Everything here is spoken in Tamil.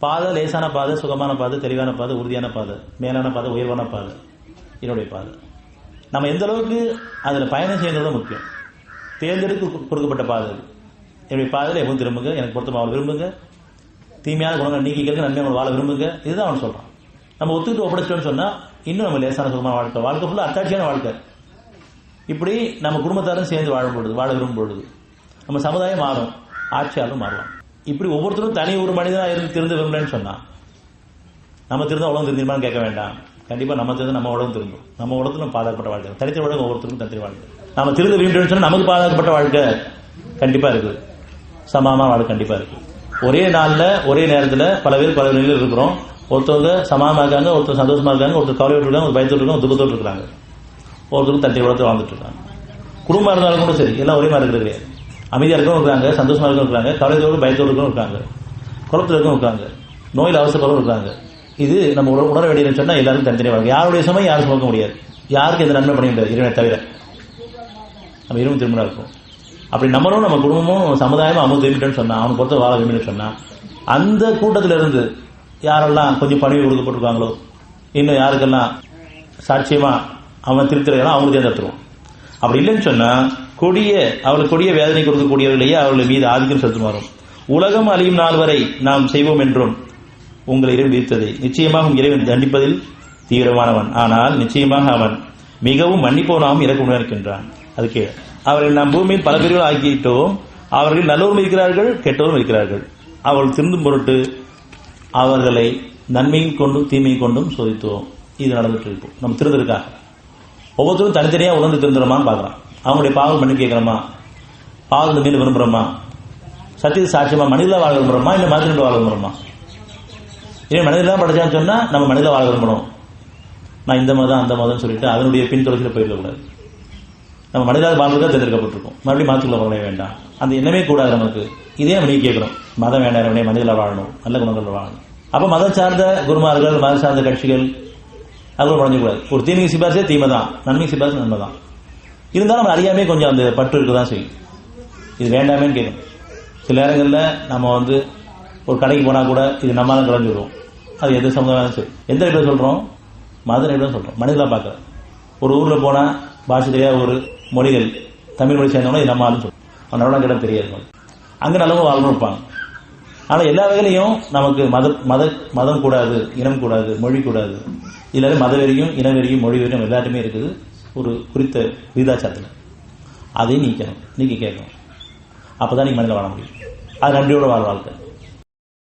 பாதை லேசான பாதை, சுகமான பாதை, தெளிவான பாதை, உறுதியான பாதை, மேலான பாதை, உயர்வான பாதை என்னுடைய பாதை. நம்ம எந்த அளவுக்கு அதில் பயணம் செய்யறதோட முக்கியம். தேர்ந்தெடுத்து கொடுக்கப்பட்ட பாதை என்னுடைய பாதையில் எப்பவும் திரும்புங்க, எனக்கு பொறுத்த அவளை விரும்புங்க, தீமையான குணங்கள் நீக்கிக்கிறது, நன்மையான வாழ விரும்புங்க. இதுதான் அவன் சொல்றான். நம்ம ஒத்துக்கிட்டு ஒப்படைச்சிட்டோன்னு சொன்னா இன்னும் நம்ம லேசான சுகமான வாழ்க்கை ஃபுல்லாக அத்தாட்சியான வாழ்க்கை. இப்படி நம்ம குடும்பத்தாரும் சேர்ந்து வாழ விரும்பும் பொழுது நம்ம சமுதாயம் மாறும், ஆட்சியாளரும் மாறலாம். இப்படி ஒவ்வொருத்தரும் தனி ஒரு மனிதனாக இருந்து திருந்து விரும்பலன்னு சொன்னா நம்ம திருந்த உலகம் திருந்திருமான்னு கேட்க வேண்டாம். கண்டிப்பா நம்ம திருந்த நம்ம உலகம் திருந்தும். நம்ம உலகத்துல பாதுகாக்கப்பட்ட வாழ்க்கை, தனித்த உலகம் ஒவ்வொருத்தருக்கும் தனித்த வாழ்க்கை. நம்ம திருந்த விரும்புன்னு சொன்னா நமக்கு பாதுகாக்கப்பட்ட வாழ்க்கை கண்டிப்பா இருக்கு, சமமான வாழ்க்கை கண்டிப்பா இருக்கு. ஒரே நாள்ல ஒரே நேரத்தில் பல பேர் பல நிலையில் இருக்கிறோம். ஒருத்தவங்க சமாதமா இருக்காங்க, ஒருத்தர் சந்தோஷமா இருக்காங்க, ஒருத்தர் கவலையோடு இருக்காங்க, ஒரு பயத்தோடு இருக்காங்க, ஒரு துக்கத்தோடு இருக்காங்க, ஒருத்தருக்கு தந்தை உலகத்தை வாழ்ந்துட்டு இருக்காங்க. குடும்பம் இருந்தாலும் கூட சரி, எல்லாம் ஒரே மாதிரி இருக்கிறது கிடையாது. அமைதியா இருக்கவும் இருக்காங்க, சந்தோஷமா இருக்கவும் இருக்காங்க, கவலையோடு பயத்தோடு இருக்கவும் இருக்காங்க, குளத்துல இருக்கவும் இருக்காங்க, நோயில் அவசரப்படவும் இருக்காங்க. இது நம்ம உணர வேண்டியதுன்னு சொன்னா எல்லாருக்கும் தனித்தனியாக வாழ்க்கை. யாருடைய சுமையும் யாரும் சுமக்க முடியாது, யாருக்கு எந்த நன்மை பண்ண முடியாது இறைவனை தவிர. நம்ம இருவரும் திருமணம் இருக்கும். அப்படி நம்மளும் நம்ம குடும்பமும் சமுதாயமும் அவங்க திரும்பிட்டோன்னு சொன்னா, அவனுக்கு பொறுத்த வாழ விரும்பின்னு சொன்னா, அந்த கூட்டத்தில இருந்து யாரெல்லாம் கொஞ்சம் பணிவு கொடுக்கப்பட்டிருக்காங்களோ, இன்னும் யாருக்கெல்லாம் சாட்சியமா அவன் திருத்திருக்கலாம் அவங்களுக்கு தேர்ந்தெடுத்துருவோம். அப்படி இல்லைன்னு சொன்னா அவளுக்கு கொடிய வேதனை கொடுக்கக்கூடியவர்களையே அவர்கள் மீது ஆதிக்கம் செலுத்துமாறும். உலகம் அழியும் நாள் வரை நாம் செய்வோம் என்றும் உங்களை இறைவன் விதித்ததை நிச்சயமாக இறைவன் தண்டிப்பதில் தீவிரமானவன். ஆனால் நிச்சயமாக அவன் மிகவும் மன்னிப்பவனாகவும் இறக்க இருக்கின்றான். அதுக்கு அவர்கள் நாம் பூமியில் பல பிரிவுகள் ஆக்கிட்டோம். அவர்கள் நல்லோரும் இருக்கிறார்கள், கெட்டோரும் இருக்கிறார்கள். அவர்கள் திருந்தும் பொருட்டு அவர்களை நன்மையும் கொண்டும் தீமையும் கொண்டும் சோதித்தோம். இது நடந்துட்டு இருக்கும். நம்ம திருந்திருக்காங்க. ஒவ்வொருத்தரும் தனித்தனியா உணர்ந்து திருந்துறோமான்னு பாக்குறான். அவங்களுடைய பாவம் பண்ணி கேட்கிறோமா, பாவத்தை மீது விரும்புறோமா, சத்தியத்தை சாட்சியமா மனிதா வாழ விரும்புறோமா, இல்ல மனிதனோட வாழ விரும்புறோமா? ஏன் மனிதெல்லாம் படைச்சான்னு சொன்னா நம்ம மனிதா வாழ விரும்பணும். நான் இந்த மதம் அந்த மதம் சொல்லிட்டு அதனுடைய பின்தொடர்ச்சியில போயிடக்கூடாது. நம்ம மனிதர்கள் வாழ்வதற்காக தேர்ந்தெடுக்கப்பட்டிருக்கோம். மறுபடியும் மாற்றுக்குள்ள போகவே வேண்டாம். அந்த எண்ணமே கூடாது நமக்கு. இதே நம்ம நீங்க கேட்கிறோம், மதம் வேண்டாம், மனிதர்களாக வாழணும், நல்ல குணங்கள் வாழணும். அப்ப மதம் சார்ந்த குருமார்கள், மதம் சார்ந்த கட்சிகள் அதுவும் குறைஞ்சக்கூடாது. ஒரு தீமைக்கு சிபாரிசே தீமை தான், நன்மைக்கு சிபாரிசு நன்மை தான். இருந்தாலும் நம்ம அறியாமே கொஞ்சம் அந்த பற்று இருக்குதான் செய்யும். இது வேண்டாமேன்னு கேட்கும். சில நேரங்களில் நம்ம ஒரு கடைக்கு போனா கூட இது நம்மளால கலந்து விடுவோம். அது எது சமுதாயம் சரி, எந்த இடத்துல சொல்றோம், மத இடத்துல சொல்றோம், மனிதர்களாக பார்க்கல. ஒரு ஊர்ல போனா பாஷை தெரியாத ஒரு மொழிகள், தமிழ் மொழி சேர்ந்தவங்க இது நம்ம ஆளுன்னு சொல்லுவோம். அவனோட இடம் தெரியாது. அங்க நல்லவங்க வாழ்ந்து இருப்பாங்க. ஆனா எல்லா வகையிலையும் நமக்கு மதம் கூடாது, இனம் கூடாது, மொழி கூடாது. இதுல மதவெறியும் இனவெறியும் மொழி வெறியும் எல்லாருமே இருக்குது ஒரு குறித்த விகிதாச்சாரத்தில். அதையும் நீக்கணும், நீக்கி கேட்கணும். அப்பதான் நீங்க மனிதன் வாழ முடியும். அது நன்றியோட வாழ்க்கை.